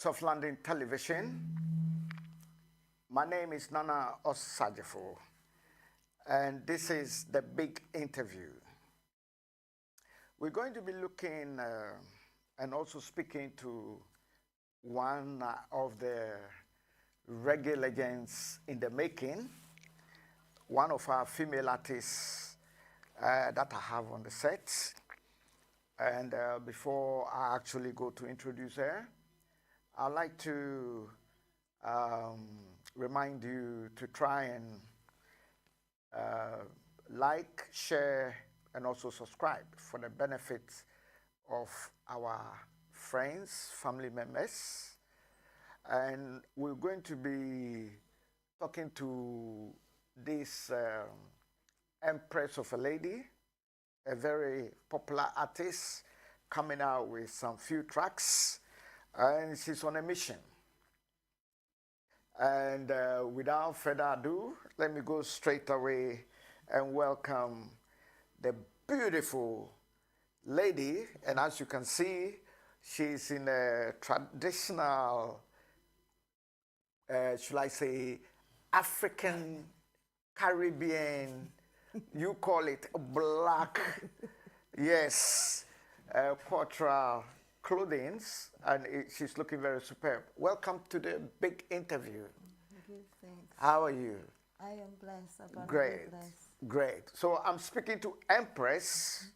Of London Television. My name is Nana Osagyefo, and this is the big interview. We're going to be looking and also speaking to one of the reggae legends in the making, one of our female artists that I have on the set. And before I actually go to introduce her, I'd like to remind you to try and like, share, and also subscribe for the benefit of our friends, family members. And we're going to be talking to this empress of a lady, a very popular artist, coming out with some few tracks. And she's on a mission. And without further ado, let me go straight away and welcome the beautiful lady. And as you can see, she's in a traditional, should I say, African, Caribbean, you call it black, yes, cultural clothing, and she's looking very superb. Welcome to the big interview. Thanks. How are you? I am blessed. Great, great. So I'm speaking to Empress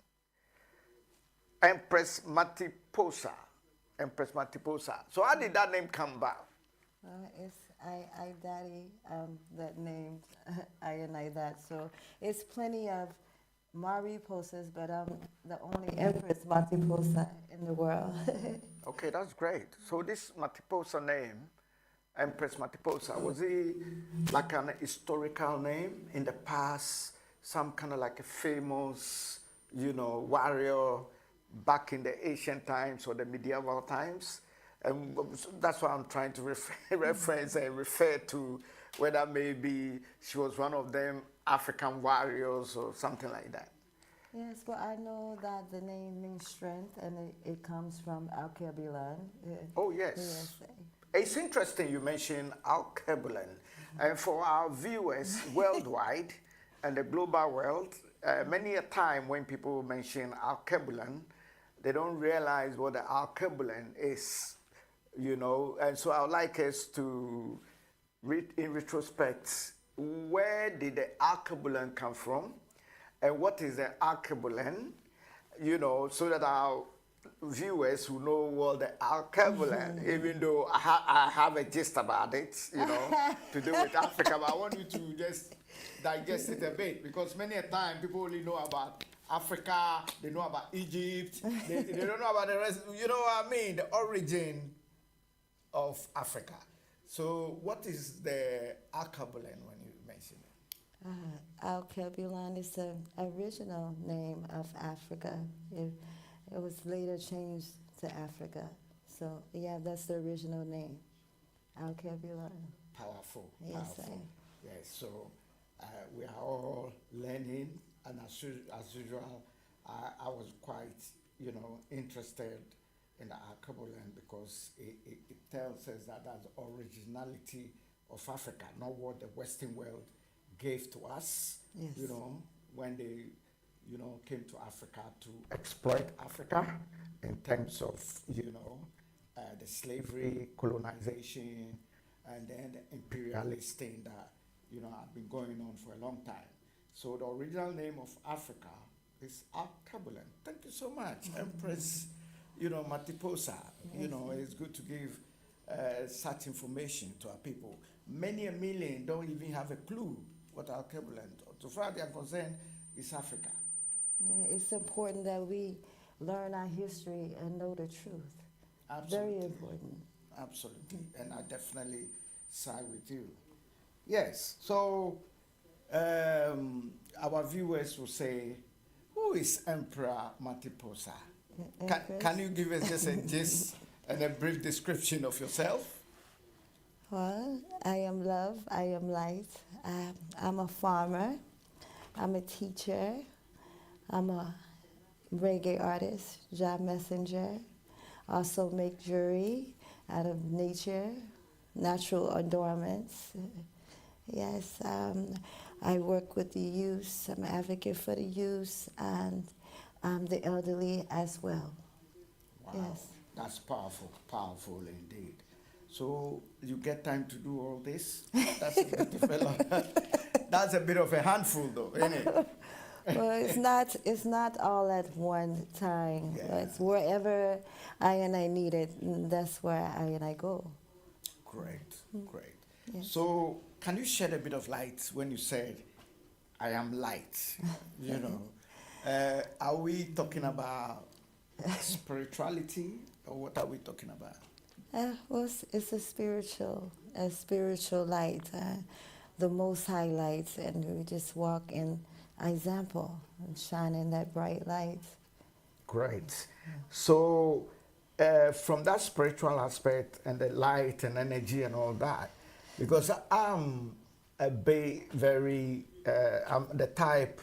Matiposa. Empress Matiposa. So how did that name come about? It's I daddy that named I and I that. So it's plenty of Mariposas, but I'm the only Empress Matiposa in the world. Okay, that's great. So this Matiposa name, Empress Matiposa, was it like an historical name in the past? Some kind of like a famous, warrior back in the ancient times or the medieval times? And that's what I'm trying to reference and refer to, whether maybe she was one of them African warriors or something like that. Yes, well, I know that the name means strength, and it comes from Al-Kabilan. Oh, yes. It's interesting you mentioned Al-Kabilan. And for our viewers worldwide and the global world, many a time when people mention Al-Kabilan, they don't realize what the Al-Kabilan is, And so I would like us to read in retrospect, where did the Al-Kabilan come from? And what is the Al-Kabilan? So that our viewers who know what the Al-Kabilan, even though I have a gist about it, to do with Africa, but I want you to just digest it a bit, because many a time people only know about Africa, they know about Egypt, they don't know about the rest, you know what I mean, the origin of Africa. So what is the Al-Kabilan when you mention it? Al-Kabilan is the original name of Africa. It was later changed to Africa. So, yeah, that's the original name, Al-Kabilan. Powerful. Yes, powerful. Yes, so we are all learning, and as usual, I was quite, interested in the Al-Kabilan because it tells us that that's the originality of Africa, not what the Western world gave to us, Yes. When they, came to Africa to exploit Africa in terms of, the slavery, colonization, and then the imperialist thing that, had been going on for a long time. So the original name of Africa is Al-Kabilan. Thank you so much, Empress, Matiposa. It's good to give such information to our people. Many a million don't even have a clue what Al-Kabilan, so far as they are concerned, is Africa. Yeah, it's important that we learn our history and know the truth. Absolutely. Very important. Absolutely, and I definitely side with you. Yes, so our viewers will say, who is Emperor Matiposa? Can you give us just a gist and a brief description of yourself? Well, I am love, I am light. I'm a farmer, I'm a teacher, I'm a reggae artist, job messenger, also make jewelry, out of nature, natural adornments. Yes, I work with the youth. I'm an advocate for the youth and the elderly as well. Wow. Yes. That's powerful, powerful indeed. So you get time to do all this? That's a bit of that's a bit of a handful though, isn't it? Well, it's not all at one time. Yeah. It's wherever I need it, that's where I go. Great, great. Yes. So can you shed a bit of light when you said, I am light? You know, are we talking about spirituality or what are we talking about? Well, it's a spiritual light, the Most High light, and we just walk in example and shine in that bright light. Great. So, from that spiritual aspect and the light and energy and all that, because I'm I'm the type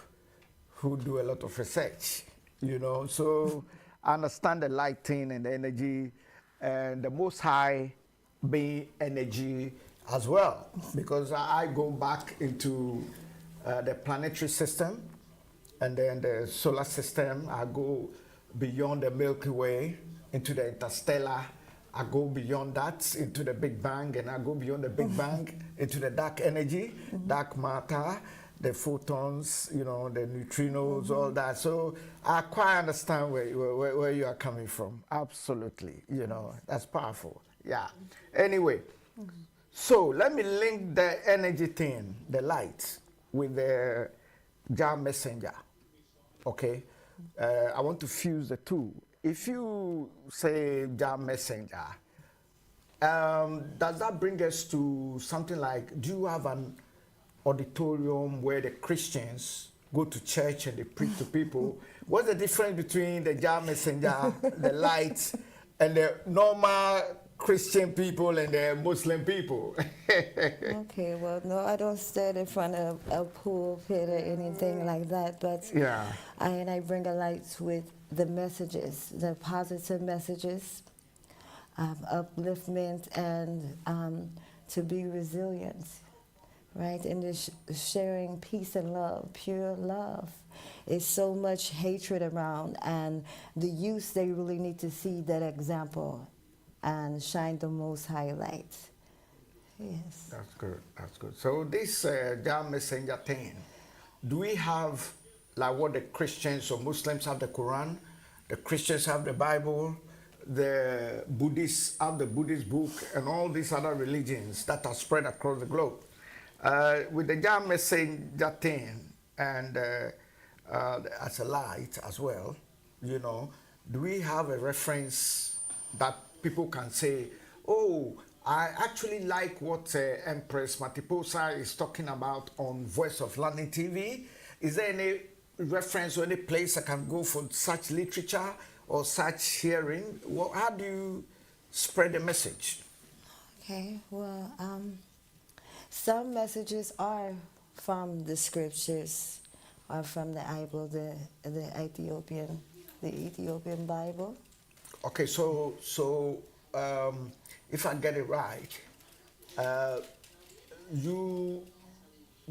who do a lot of research, you know, so I understand the lighting and the energy and the Most High being energy as well, because I go back into the planetary system and then the solar system. I go beyond the Milky Way into the interstellar. I go beyond that into the Big Bang, and I go beyond the Big Bang into the dark energy, dark matter, the photons, you know, the neutrinos, all that. So I quite understand where you are coming from. Absolutely, you know, that's powerful. Yeah. Anyway, so let me link the energy thing, the light, with the jar messenger. Okay, I want to fuse the two. If you say jar messenger, does that bring us to something like, do you have an auditorium where the Christians go to church and they preach to people? What's the difference between the jar messenger, the light, and the normal Christian people and the Muslim people? Okay, well, no, I don't stand in front of a pulpit or anything like that, but Yeah. I bring a light with the messages, the positive messages, upliftment, and to be resilient, right? And just sharing peace and love, pure love. It's so much hatred around, and the youth, they really need to see that example and shine the Most High light. Yes. That's good. That's good. So this jar messenger thing, do we have like what the Christians or Muslims have the Quran, the Christians have the Bible, the Buddhists have the Buddhist book, and all these other religions that are spread across the globe? With the jar messenger thing and as a light as well, you know, do we have a reference that people can say, oh, I actually like what Empress Matiposa is talking about on Voice of London TV? Is there any reference or any place I can go for such literature or such hearing? Well, how do you spread the message? Okay, well, some messages are from the scriptures or from the Bible, the Ethiopian Bible. Okay, so if I get it right, you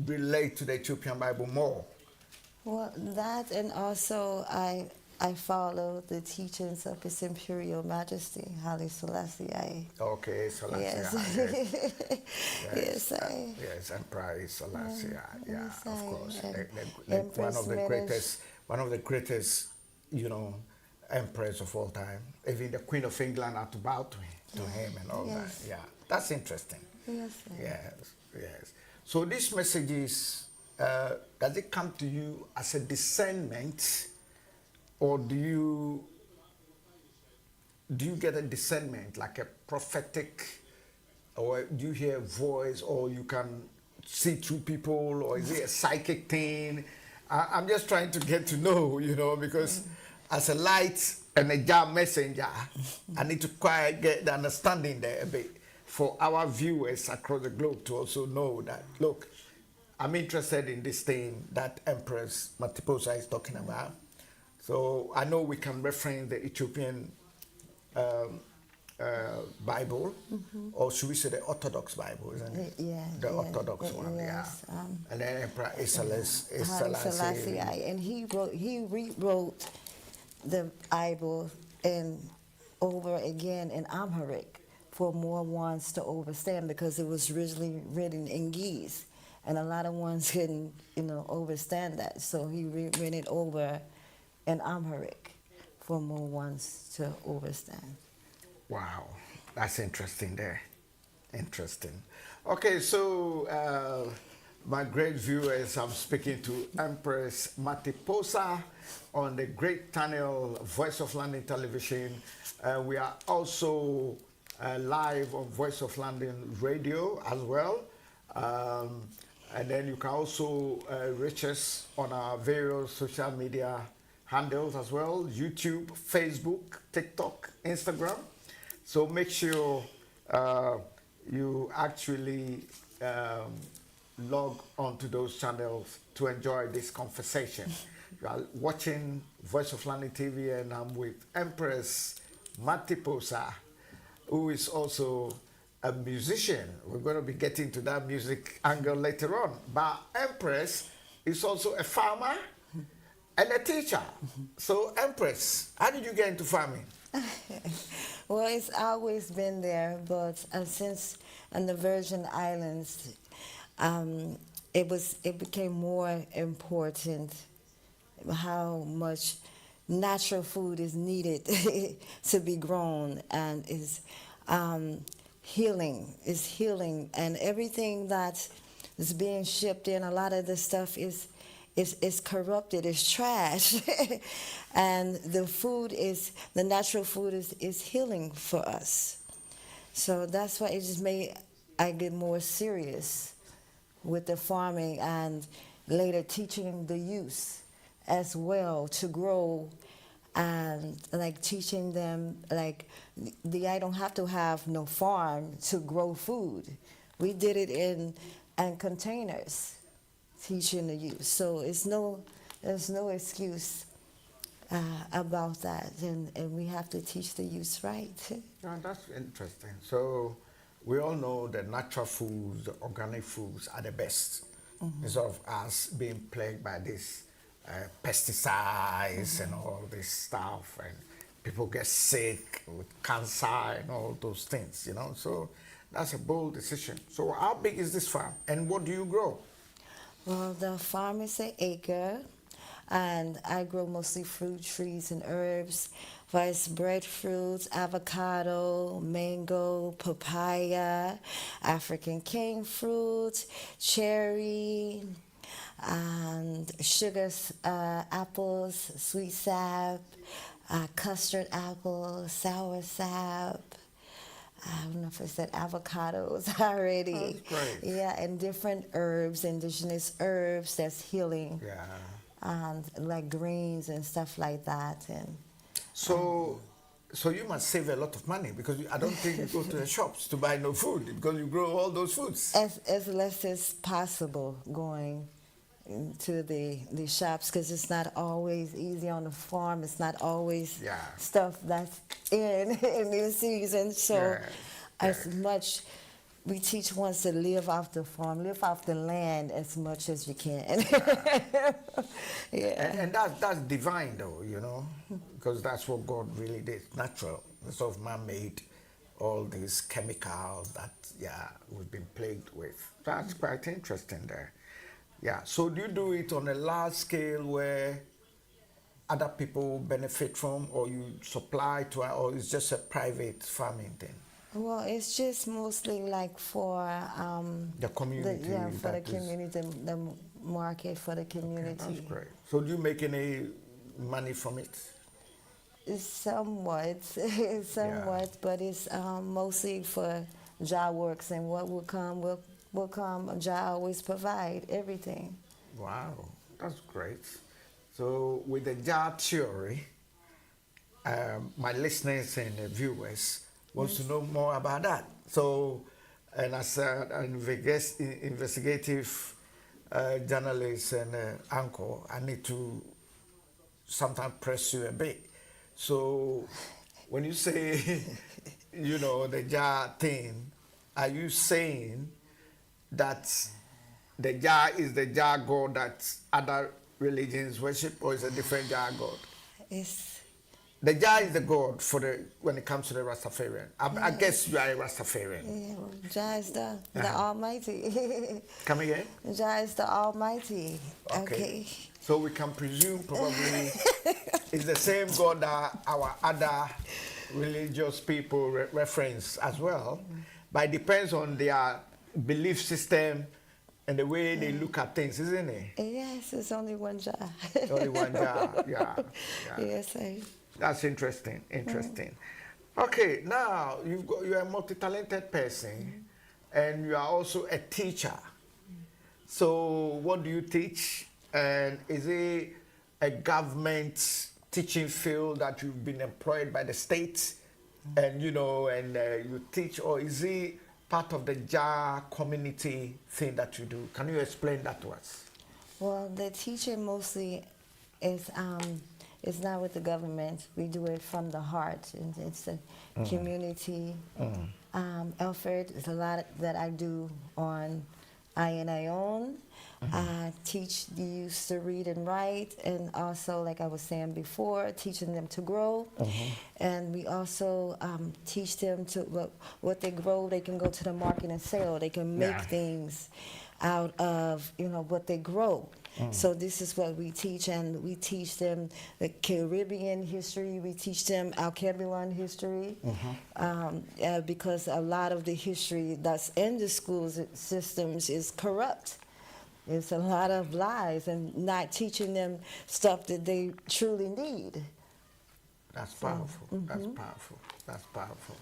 relate to the Ethiopian Bible more. Well, that, and also I follow the teachings of His Imperial Majesty, Haile Selassie. Okay, Selassie. Yes. Yes, Yes, yes, Emperor Selassie. Yeah, yes, of course. Empress One of the greatest, you know, emperors of all time. Even the Queen of England had to bow to him and all that. Yeah, that's interesting. Yes. Yes, yes. So these messages, does it come to you as a discernment, or do you get a discernment like a prophetic, or do you hear a voice, or you can see through people, or is it a psychic thing? I'm just trying to get to know, you know, because as a light and a jar messenger, I need to quite get the understanding there a bit for our viewers across the globe to also know that, look, I'm interested in this thing that Empress Matiposa is talking about. So I know we can reference the Ethiopian Bible, or should we say the Orthodox Bible, isn't it? Yeah, The yeah, Orthodox one, yeah. yes. And then Emperor Isaias, Haile Selassie, and he rewrote the Bible in over again in Amharic for more ones to understand because it was originally written in Ge'ez, and a lot of ones couldn't, understand that. So he rewritten it over in Amharic for more ones to understand. Wow, that's interesting there. Interesting. Okay, so my great viewers, I'm speaking to Empress Matiposa on the great channel Voice of London Television. We are also live on Voice of London Radio as well. And then you can also reach us on our various social media handles as well: YouTube, Facebook, TikTok, Instagram. So make sure you actually log onto those channels to enjoy this conversation. You are watching Voice of London TV, and I'm with Empress Matiposa, who is also a musician. We're going to be getting to that music angle later on. But Empress is also a farmer and a teacher. So Empress, how did you get into farming? Well, it's always been there, but since in the Virgin Islands, it became more important how much natural food is needed to be grown, and is healing, and everything that is being shipped in. A lot of the stuff is corrupted, is trash. And the natural food is healing for us. So that's why it just made I get more serious with the farming, and later teaching the youth as well to grow, and like teaching them like I don't have to have no farm to grow food. We did it in containers, teaching the youth. So there's no excuse about that, and we have to teach the youth right. Yeah, that's interesting. So we all know that natural foods, the organic foods are the best, instead of us being plagued by this pesticides and all this stuff, and people get sick with cancer and all those things, So that's a bold decision. So how big is this farm, and what do you grow? Well, the farm is an acre, and I grow mostly fruit trees and herbs, vice breadfruits, avocado, mango, papaya, African cane fruit, cherry, and sugar apples, sweet sap, custard apple, sour sap. I don't know if I said avocados already. Oh, that's great. Yeah, and different herbs, indigenous herbs that's healing. Yeah. And like greens and stuff like that. And so you must save a lot of money, because I don't think you go to the shops to buy no food, because you grow all those foods. as less as possible going to the shops, because it's not always easy on the farm. It's not always stuff that's in the season. So as much, we teach ones to live off the farm, live off the land as much as you can. And that's divine, though, because that's what God really did, natural. It's sort of man-made, all these chemicals that we've been plagued with. That's quite interesting there. Yeah, so do you do it on a large scale where other people benefit from, or you supply to, or it's just a private farming thing? Well, it's just mostly like for the community. For the community, the market for the community. Okay, that's great. So do you make any money from it? Somewhat, but it's mostly for job works, and what will come will come. Jah always provide everything. Wow, that's great. So with the Jah theory, my listeners and viewers wants to know more about that. So, and as an investigative journalist and anchor, I need to sometimes press you a bit. So when you say you know, the Jah thing, are you saying that the Jah is the Jah God that other religions worship, or is a different Jah God? It's The Jah is the God for the when it comes to the Rastafarian. I guess you are a Rastafarian. yeah, well, Jah is the Uh-huh. Almighty. Come again? Jah is the Almighty. Okay. Okay. So we can presume probably it's the same God that our other religious people reference as well, but it depends on their belief system and the way they look at things, isn't it? Yes, it's only one Jah. Only one Jah, yeah. Yes, sir. That's interesting, interesting. Okay, now you're a multi-talented person and you are also a teacher. So what do you teach? And is it a government teaching field that you've been employed by the state and you know and you teach, or is it part of the Jah community thing that you do? Can you explain that to us? Well, the teaching mostly is not with the government. We do it from the heart, and it's a community effort. It's a lot that I do on I own. I teach the youth to read and write, and also, like I was saying before, teaching them to grow. And we also teach them to what they grow. They can go to the market and sell. They can make things out of what they grow. So this is what we teach, and we teach them the Caribbean history. We teach them our Alkebulan history, because a lot of the history that's in the schools systems is corrupt. It's a lot of lies and not teaching them stuff that they truly need. That's powerful. That's powerful. That's powerful.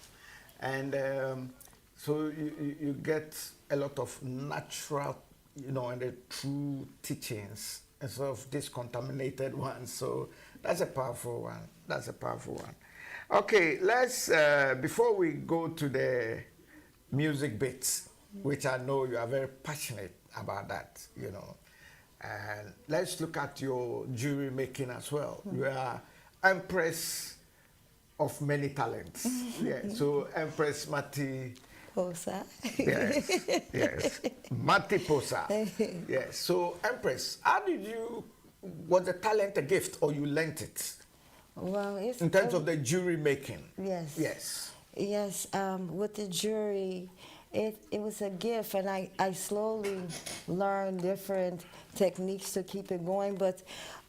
And so you get a lot of natural, and the true teachings instead of discontaminated ones. So that's a powerful one. That's a powerful one. Okay, let's, before we go to the music bits, which I know you are very passionate about that, and let's look at your jewelry making as well. You are Empress of many talents. Yeah, so Empress Mati Posa. Yes, yes. Mati Posa. Yes. So, Empress, how did you, was the talent a gift or you learnt it? Well, it's... In terms of the jewelry making? Yes. Yes. Yes, with the jewelry, it was a gift, and I slowly learned different techniques to keep it going, but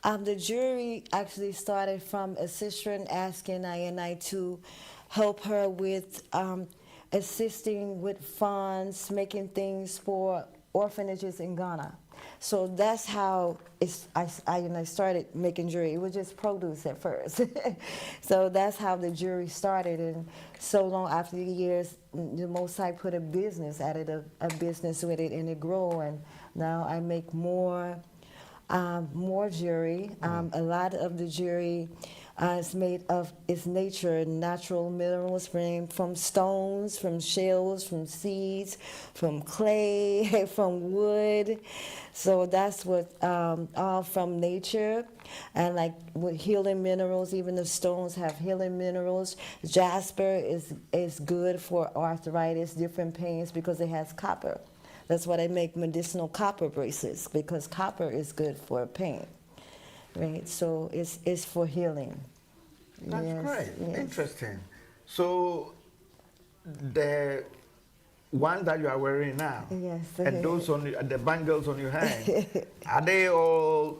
the jewelry actually started from a sister asking I to help her with assisting with funds, making things for orphanages in Ghana. So that's how I started making jewelry. It was just produce at first. So that's how the jewelry started. And so long after the years, the Most High put a business at it, a business with it, and it grew. And now I make more jewelry. A lot of the jewelry is made of nature, natural minerals from stones, from shells, from seeds, from clay, from wood. So that's what, all from nature. And like with healing minerals, even the stones have healing minerals. Jasper is good for arthritis, different pains, because it has copper. That's why I make medicinal copper bracelets, because copper is good for pain. Right, so it's for healing. That's great. Yes. Interesting. So the one that you are wearing now, Yes. and those the bangles on your hand, are they all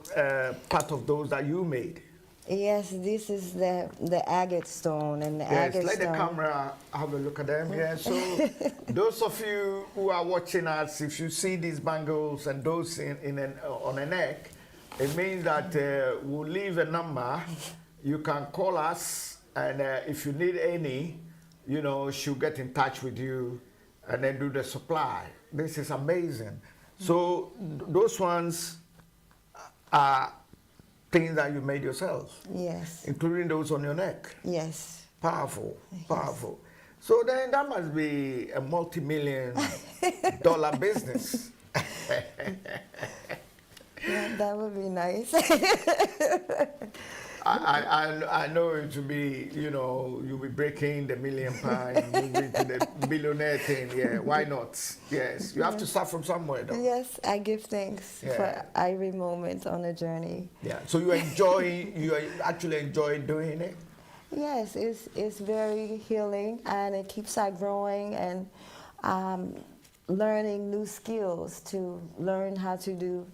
part of those that you made? Yes, this is the agate stone, and the agate let stone. the camera have a look at them. Yeah. So those of you who are watching us, if you see these bangles and those on a neck, it means that we'll leave a number. You can call us, and if you need any, she'll get in touch with you and then do the supply. This is amazing. So those ones are things that you made yourself. Yes. Including those on your neck. Yes. Powerful, powerful. So then that must be a multi-million-dollar business. Yeah, that would be nice. I know it will be, you know, you'll be breaking the million pound, moving to the billionaire thing. Yeah, why not? Yes, you have to start from somewhere, though. Yes, I give thanks Yeah. for every moment on the journey. Yeah. So you actually enjoy doing it. Yes, it's very healing, and it keeps us growing and learning new skills to learn how to do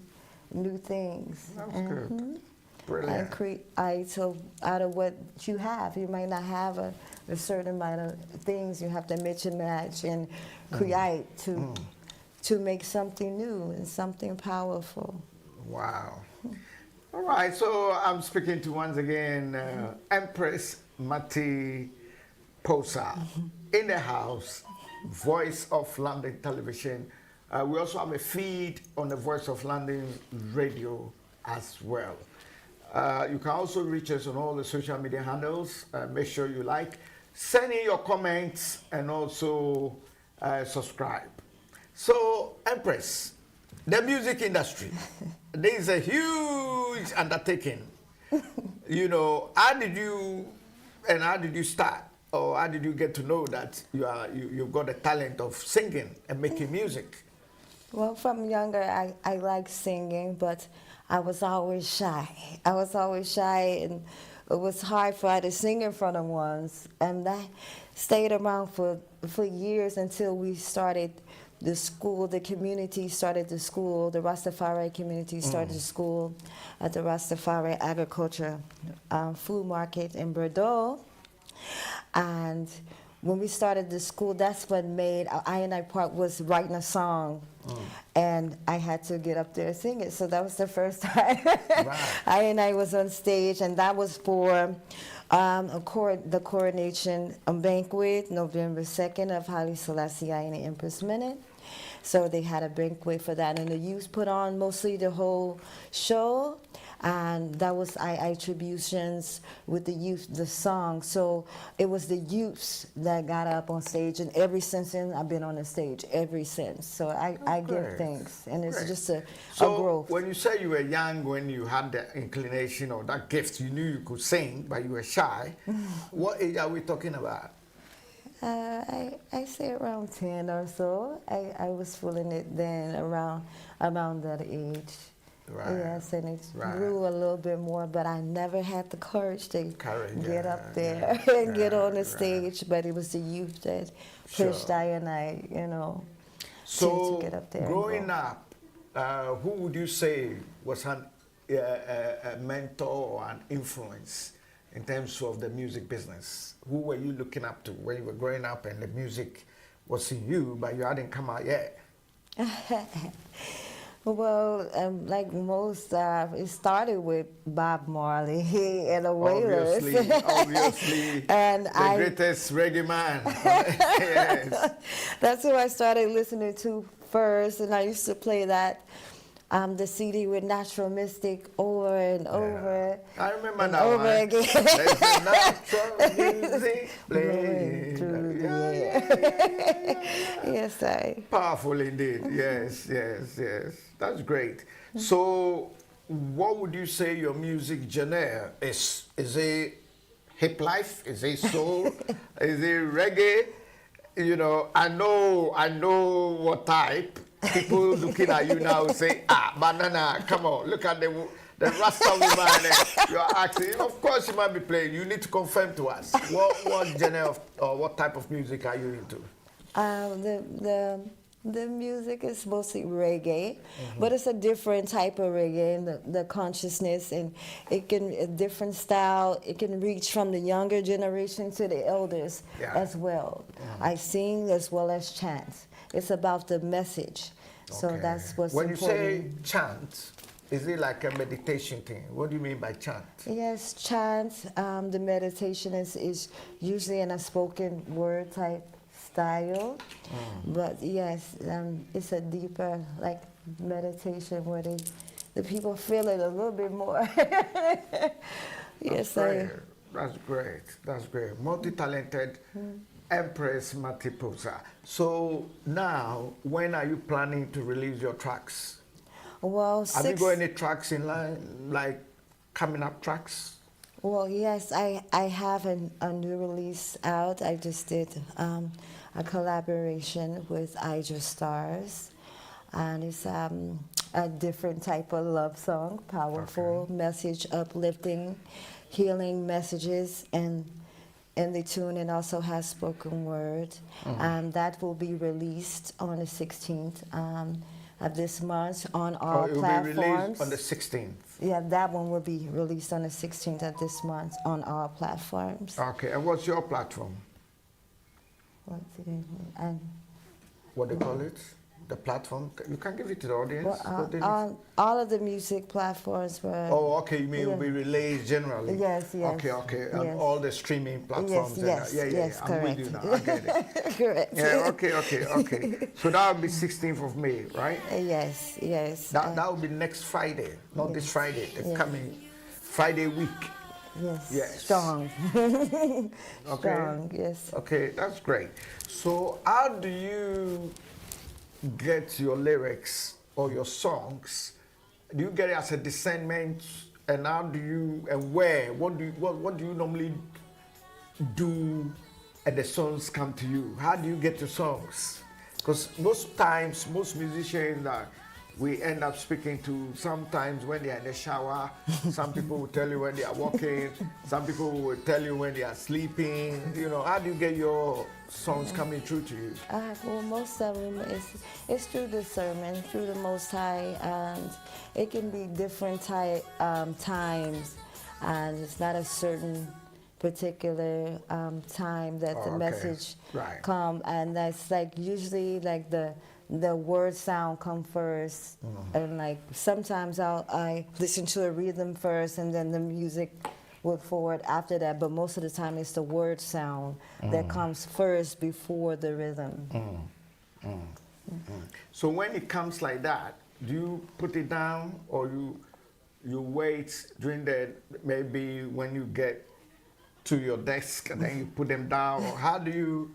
new things. That's good. Brilliant. And create, so out of what you have, you might not have a certain amount of things. You have to mix and match and create to make something new and something powerful. Wow. All right, so I'm speaking to once again Empress Mati Posa in the house, Voice of London Television. We also have a feed on the Voice of London Radio as well. You can also reach us on all the social media handles. Make sure you like, send in your comments, and also subscribe. So, Empress, the music industry, there is a huge undertaking. You know, how did you start? Or how did you get to know that you've got a talent of singing and making music? Well, from younger, I liked singing, but I was always shy. I was always shy, and it was hard for me to sing in front of ones. And I stayed around for years until we started the school, the community started the school, the Rastafari community started the school at the Rastafari Agriculture Food Market in Bordeaux. And when we started the school, that's what made I Park was writing a song, and I had to get up there and sing it. So that was the first time I was on stage, and that was for the coronation banquet, November 2nd of Haile Selassie and the Empress Minute. So they had a banquet for that, and the youth put on mostly the whole show, and that was attributions with the youth, the song. So it was the youths that got up on stage, and ever since then, I've been on the stage ever since. So I give thanks, and it's just a growth. When you say you were young, when you had the inclination or that gift, you knew you could sing, but you were shy. What age are we talking about? I say around 10 or so. I was feeling it then around that age. Right. Yes, and it grew a little bit more, but I never had the courage to get up there and get on the stage. But it was the youth that pushed I, you know, to get up there. Growing up, who would you say was a mentor or an influence in terms of the music business? Who were you looking up to when you were growing up and the music was in you, but you hadn't come out yet? Well, like most, it started with Bob Marley and the Wailers. Obviously, and the greatest reggae man. Yes. That's who I started listening to first, and I used to play that, the CD with Natural Mystic over and over. I remember and now. Over again. There's the natural music playing. Yes, I. Powerful indeed. Yes. That's great. So, what would you say your music genre is? Is it hip life? Is it soul? Is it reggae? You know, I know what type. People looking at you now say, banana, come on, look at the Rasta woman. You're asking, of course you might be playing. You need to confirm to us. What genre or what type of music are you into? The music is mostly reggae, but it's a different type of reggae, and the consciousness, and it can a different style. It can reach from the younger generation to the elders as well. I sing as well as chant. It's about the message, so that's what's when important. When you say chant, is it like a meditation thing? What do you mean by chant? Yes, chant. The meditation is usually in a spoken word type style, but yes, it's a deeper like meditation where the people feel it a little bit more. Yes, That's great. Multi-talented Empress Mati Posa. So now, when are you planning to release your tracks? Well, have you got any tracks in line, like coming up tracks? Well, yes, I have a new release out. I just did a collaboration with Ija Stars, and it's a different type of love song, powerful message, uplifting, healing messages, and in the tune it also has spoken word. That will be released on the 16th of this month on all It will platforms. be released on the 16th. Yeah, that one will be released on the 16th of this month on all platforms. Okay, and what's your platform? What's it in? And What they call it? The platform? You can give it to the audience. all of the music platforms were. Oh, okay. You mean it will be released generally? Yes, yes. Okay. And yes. all the streaming platforms. Yes, Yeah. I'm correct. with you now. I get it. Correct. Yeah. Okay. So that will be 16th of May, right? Yes. That will be next Friday, not this Friday. The coming Friday week. Yes. Strong. Okay. Strong. Yes. Okay, that's great. So how do you get your lyrics or your songs? Do you get it as a discernment, and how do you, and where? What do you normally do, and the songs come to you? How do you get your songs? Because most times, most musicians that we end up speaking to, sometimes when they're in the shower, some people will tell you when they are walking, some people will tell you when they are sleeping. You know, how do you get your songs coming through to you? Well, most of them it's through the sermon, through the Most High, and it can be different times, and it's not a certain particular time that the message come, and that's like usually like the word sound come first, and like sometimes I listen to a rhythm first, and then the music will forward after that. But most of the time, it's the word sound that comes first before the rhythm. So when it comes like that, do you put it down, or you wait during the, maybe when you get to your desk and then you put them down, or how do you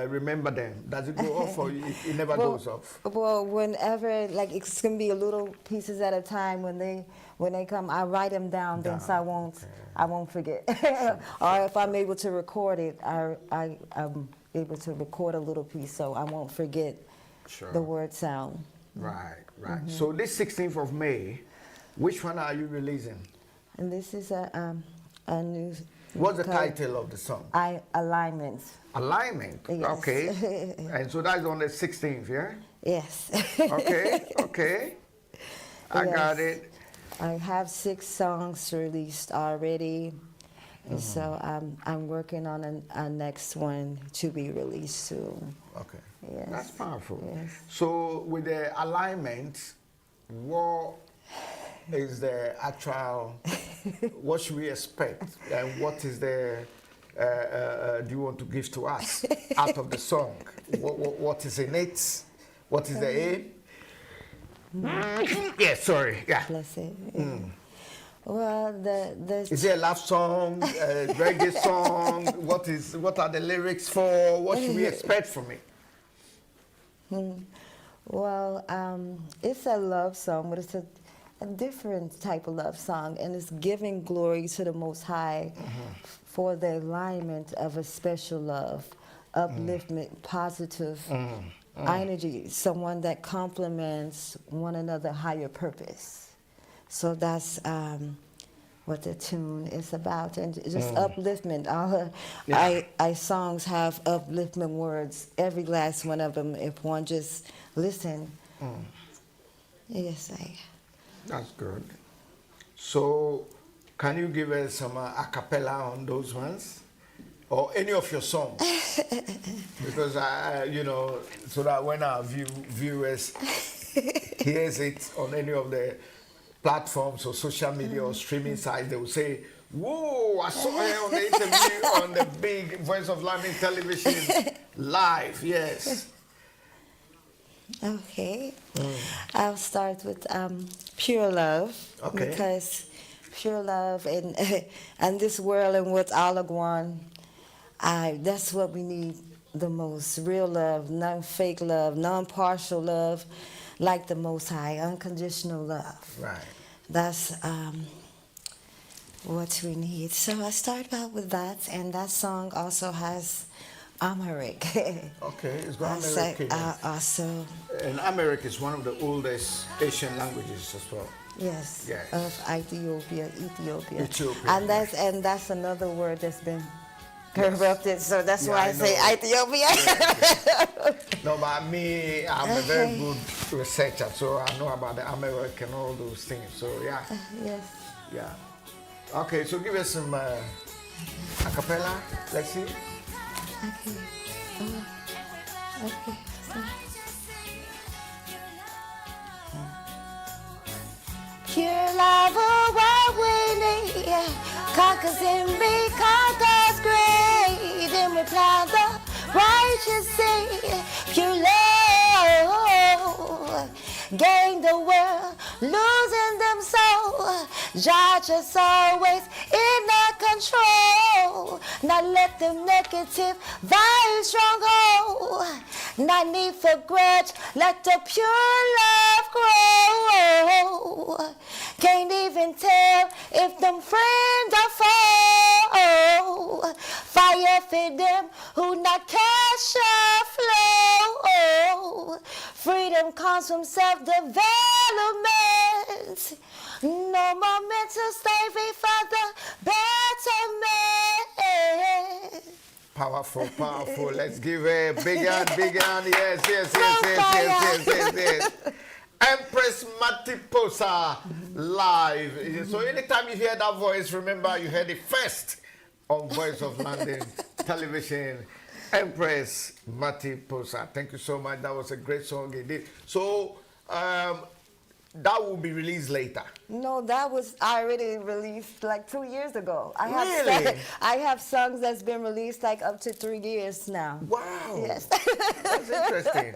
remember them? Does it go off, or it never goes off? Well, whenever, like, it's gonna be a little pieces at a time. When they come, I write them down, then so I won't forget. Or if I'm able to record it, I'm able to record a little piece, so I won't forget the word sound. Right. So this 16th of May, which one are you releasing? And this is a new. What's the title of the song? Alignment. Alignment. Yes. Okay. And so that's on the 16th, yeah? Yes. Okay. I got it. I have 6 songs released already, and so I'm working on a next one to be released soon. Okay. Yes. That's powerful. Yes. So with the alignment, what is the actual, what should we expect, and what is the, do you want to give to us out of the song? What is in it? What is the aim? Yeah, sorry. Yeah. Bless it. Well, is it a love song, a reggae song? What are the lyrics for? What should we expect from it? Well, it's a love song, but it's a different type of love song, and it's giving glory to the Most High for the alignment of a special love, upliftment, positive energy, someone that complements one another higher purpose. So that's what the tune is about, and just upliftment. All our songs have upliftment words, every last one of them, if one just listen. Yes, That's good. So, can you give us some a cappella on those ones? Or any of your songs? Because, so that when our viewers hears it on any of the platforms or social media or streaming sites, they will say, whoa, I saw her on the interview on the big Voice of London television live, yes. Okay. I'll start with Pure Love. Okay. Because pure love and this world and what's all going, that's what we need the most. Real love, non-fake love, non-partial love, like the Most High, unconditional love. Right. That's what we need. So I started out with that, and that song also has Amharic. Okay, it's got I say, American. also, And Amharic is one of the oldest Asian languages as well. yes, Yes. of Ethiopia. Ethiopia, And that's another word that's been corrupted. So that's Yeah, why I I say know. Ethiopia. No, but me, I'm a very good researcher, so I know about the American and all those things. So yeah, Yes. yeah. Okay, so give us some a cappella. Let's see. Okay. Okay. So. Pure love away, conquers and be conquers great, and we plow the righteous seed. Pure love, gain the world, losing them so. Judge us always in our control. Not let them negative vibes stronghold. Not need for grudge, let the pure love grow. Can't even tell if them friends are foe. Fire for them who not cash or flow. Freedom comes from self-development. No more mental slavery for the betterment. Powerful, powerful. Let's give a big hand, big hand. Yes, yes, yes, yes, yes, yes, yes. Empress Matiposa live. So anytime you hear that voice, remember you heard it first on Voice of London television. Empress Matiposa. Thank you so much. That was a great song you did. So that will be released later. No, that was already released like 2 years ago. Really? I have songs that's been released like up to 3 years now. Wow. Yes. That's interesting.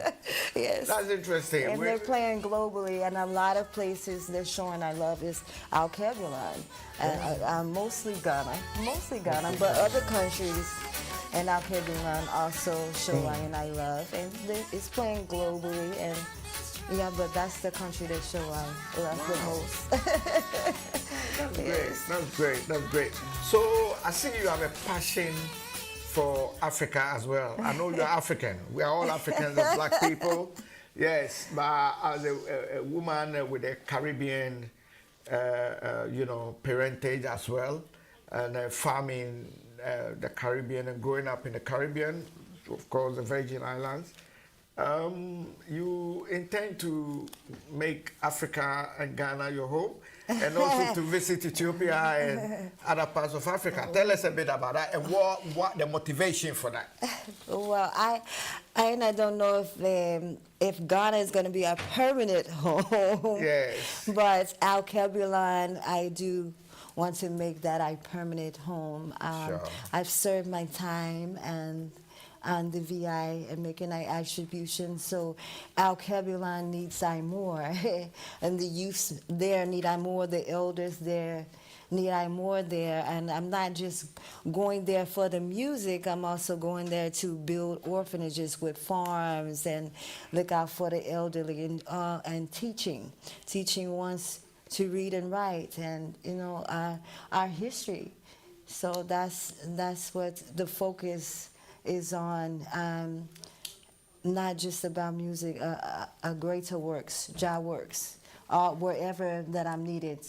Yes. That's interesting. And they're playing globally, and a lot of places they're showing our love is Al Kebulan. Mostly Ghana, but other countries and Al Kebulan also show I and I love, and it's playing globally. And yeah, but that's the country that show I love the most. That's great. That's great. That's great. So I see you have a passion for Africa as well. I know you're African. We are all Africans as black people. Yes, but as a woman with a Caribbean, parentage as well, and farming the Caribbean and growing up in the Caribbean, of course, the Virgin Islands. You intend to make Africa and Ghana your home, and also to visit Ethiopia and other parts of Africa. Tell us a bit about that and what the motivation for that. Well, I don't know if Ghana is going to be a permanent home. Yes. But Al Kebulan, I do want to make that a permanent home. Sure. I've served my time and on the VI and making an attribution. So Al Kebulan needs I more. And the youth there need I more, the elders there need I more there. And I'm not just going there for the music, I'm also going there to build orphanages with farms and look out for the elderly and teaching ones to read and write and, our history. So that's what the focus is on, not just about music, a greater works, Jah works, wherever that I'm needed,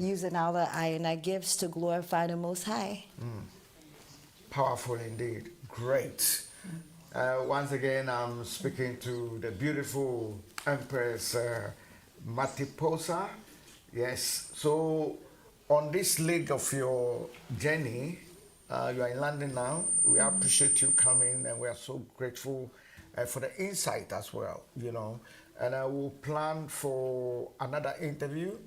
using all of I and I gifts to glorify the Most High. Powerful indeed. Great. Once again, I'm speaking to the beautiful Empress Matiposa. Yes. So on this leg of your journey, you are in London now. We appreciate you coming, and we are so grateful for the insight as well, And I will plan for another interview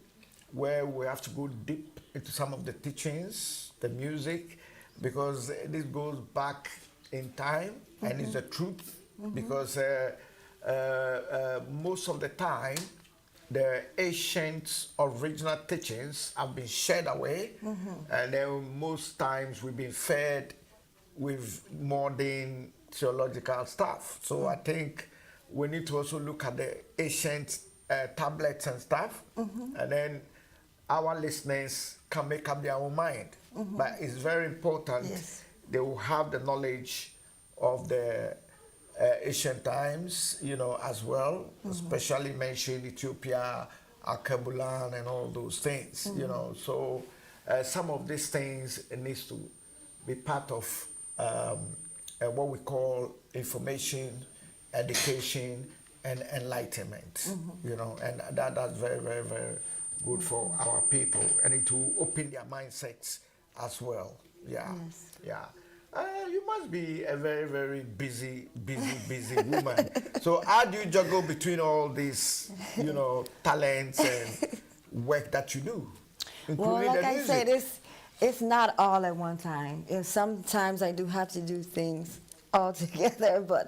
where we have to go deep into some of the teachings, the music, because this goes back in time, and it's the truth, because most of the time, the ancient original teachings have been shed away, and then most times we've been fed with modern theological stuff. So I think we need to also look at the ancient tablets and stuff, and then our listeners can make up their own mind. But it's very important Yes. they will have the knowledge of the ancient times, as well, especially mention Ethiopia, Alkebulan, and all those things. So some of these things needs to be part of what we call information, education, and enlightenment. And that's very, very, very good for our people, and it will open their mindsets as well. Yeah, Yes. yeah. You must be a very, very busy woman. So how do you juggle between all these, talents and work that you do, Well, including like the I music? said, it's not all at one time. Sometimes I do have to do things all together, but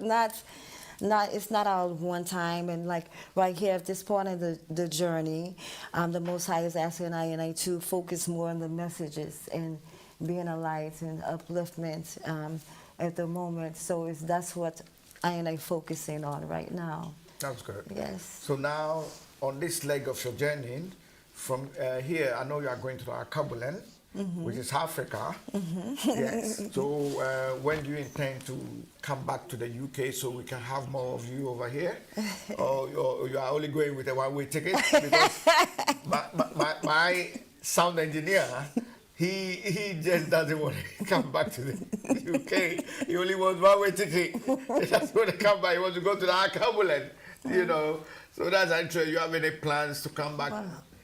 it's not all at one time. And like right here at this point in the journey, the Most High is asking I and I to focus more on the messages and being a light and upliftment at the moment. So that's what I and I focusing on right now. That's good. Yes. So now, on this leg of your journey, from here, I know you are going to the Alkebulan, which is Africa. Yes. So when do you intend to come back to the UK so we can have more of you over here? Or you are only going with a one-way ticket? Because my sound engineer, he just doesn't want to come back to the UK. He only wants one-way ticket. He doesn't want to come back. He wants to go to the Alkebulan, So that's interesting. You have any plans to come back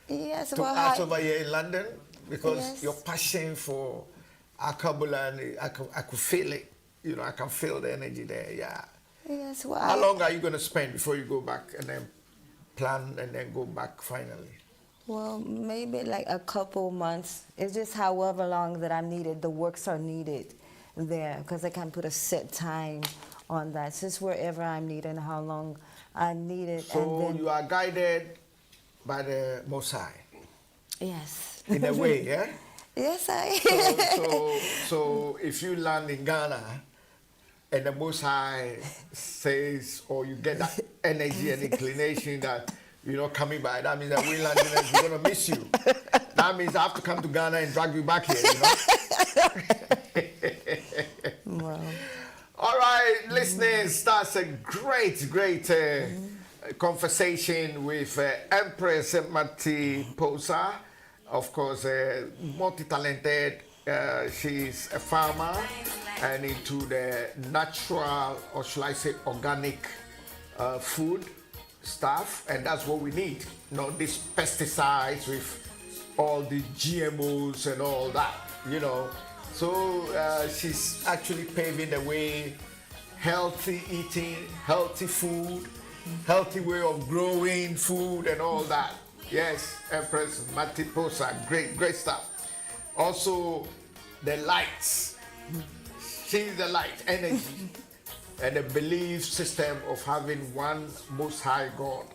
Yes. to Well, us over here in London? Because Yes. your passion for Alkebulan, I could feel it. I can feel the energy there, yeah. yes. Well, How long are you going to spend before you go back and then plan and then go back finally? Well, maybe like a couple months. It's just however long that I'm needed. The works are needed there because I can't put a set time on that. It's just wherever I'm needed and how long I need it. So and then, you are guided by the Most High, yes. in a way, yeah? Yes, I. So if you land in Ghana and the Most High says, or you get that energy and inclination that you're not coming by, that means that we Londoners, we're going to miss you. That means I have to come to Ghana and drag you back here, Well, All right, listeners, that's a great conversation with Empress Mati Posa. Of course, multi-talented. She's a farmer and into the natural, or shall I say organic food stuff, and that's what we need. These pesticides with all the GMOs and all that, So she's actually paving the way, healthy eating, healthy food, healthy way of growing food and all that. Yes, Empress Matiposa, great stuff. Also, the lights. She's the light, energy, and the belief system of having one Most High God,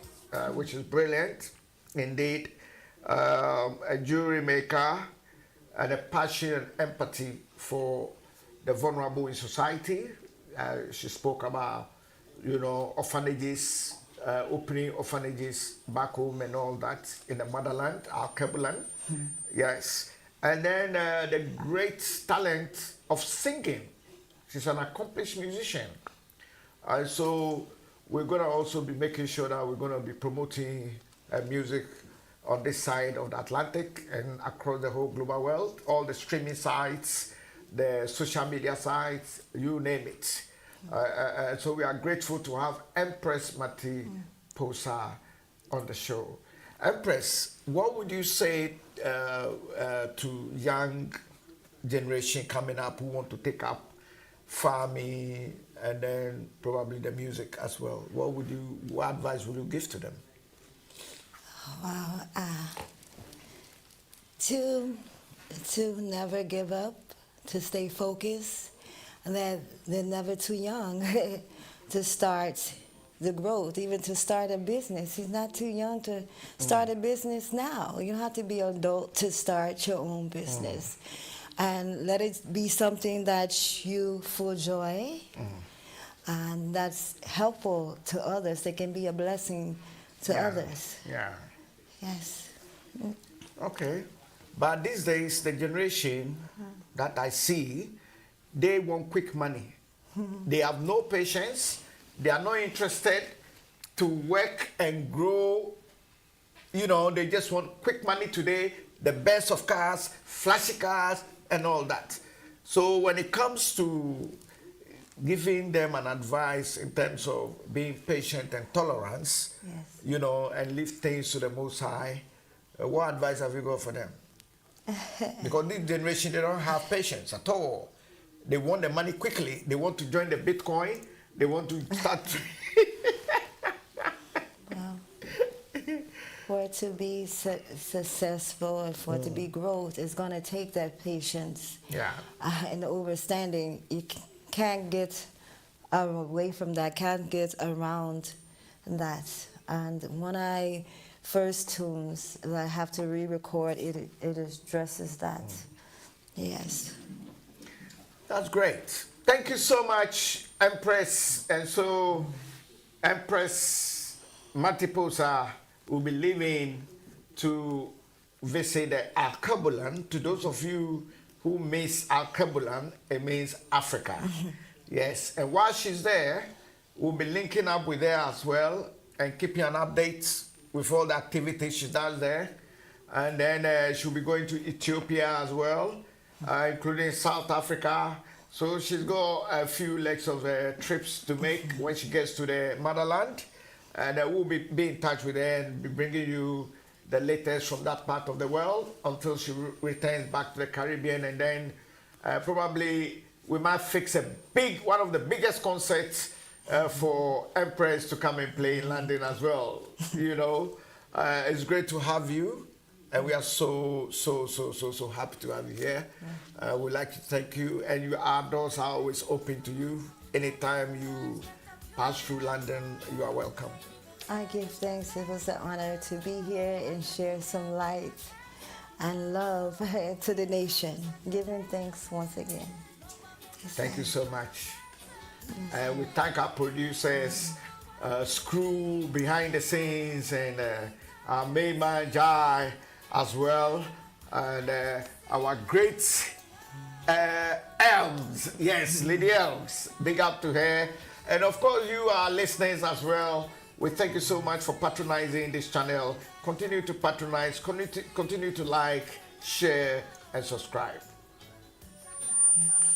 which is brilliant indeed. A jewelry maker, and a passion and empathy for the vulnerable in society. She spoke about, orphanages, opening orphanages back home and all that in the motherland, Alkebulan. Yes. And then the great talent of singing. She's an accomplished musician. So we're going to also be making sure that we're going to be promoting music on this side of the Atlantic and across the whole global world, all the streaming sites, the social media sites, you name it. So we are grateful to have Empress Mati Posa on the show. Empress, what would you say to young generation coming up who want to take up farming and then probably the music as well? What advice would you give to them? Wow. To never give up, to stay focused, and that they're never too young to start the growth, even to start a business. He's not too young to start a business now. You don't have to be an adult to start your own business. And let it be something that you feel joy and that's helpful to others. They can be a blessing to others. Yeah. Yes. Okay. But these days, the generation that I see, they want quick money. They have no patience. They are not interested to work and grow. You know, they just want quick money today, the best of cars, flashy cars, and all that. So when it comes to giving them an advice in terms of being patient and tolerance, Yes. you know, and leave things to the Most High, what advice have you got for them? Because this generation, they don't have patience at all. They want the money quickly. They want to join the Bitcoin. They want to start. Well, for it to be successful and for it to be growth, it's going to take that patience Yeah. and the understanding. You can't get away from that, can't get around that. And when I first tunes, I have to re-record, it addresses that. Yes. That's great. Thank you so much, Empress. And so, Empress Matiposa will be leaving to visit the Alkebulan. To those of you who miss Alkebulan, it means Africa. Yes, and while she's there, we'll be linking up with her as well and keeping an update with all the activities she does there. And then she'll be going to Ethiopia as well, including South Africa. So she's got a few legs of trips to make when she gets to the motherland. And we'll be in touch with her and be bringing you the latest from that part of the world until she returns back to the Caribbean. And then probably we might fix one of the biggest concerts for Empress to come and play in London as well. You know, it's great to have you. And we are so happy to have you here. We'd like to thank you. And our doors are always open to you. Anytime you pass through London, you are welcome. I give thanks. It was an honor to be here and share some light and love to the nation. Giving thanks once again. Thank you so much. We thank our producers, Screw behind the scenes, and our main man Jai as well, and our great Elms, yes, Lady Elms, big up to her, and of course you, our listeners as well. We thank you so much for patronizing this channel. Continue to patronize, continue to like, share, and subscribe. Yes.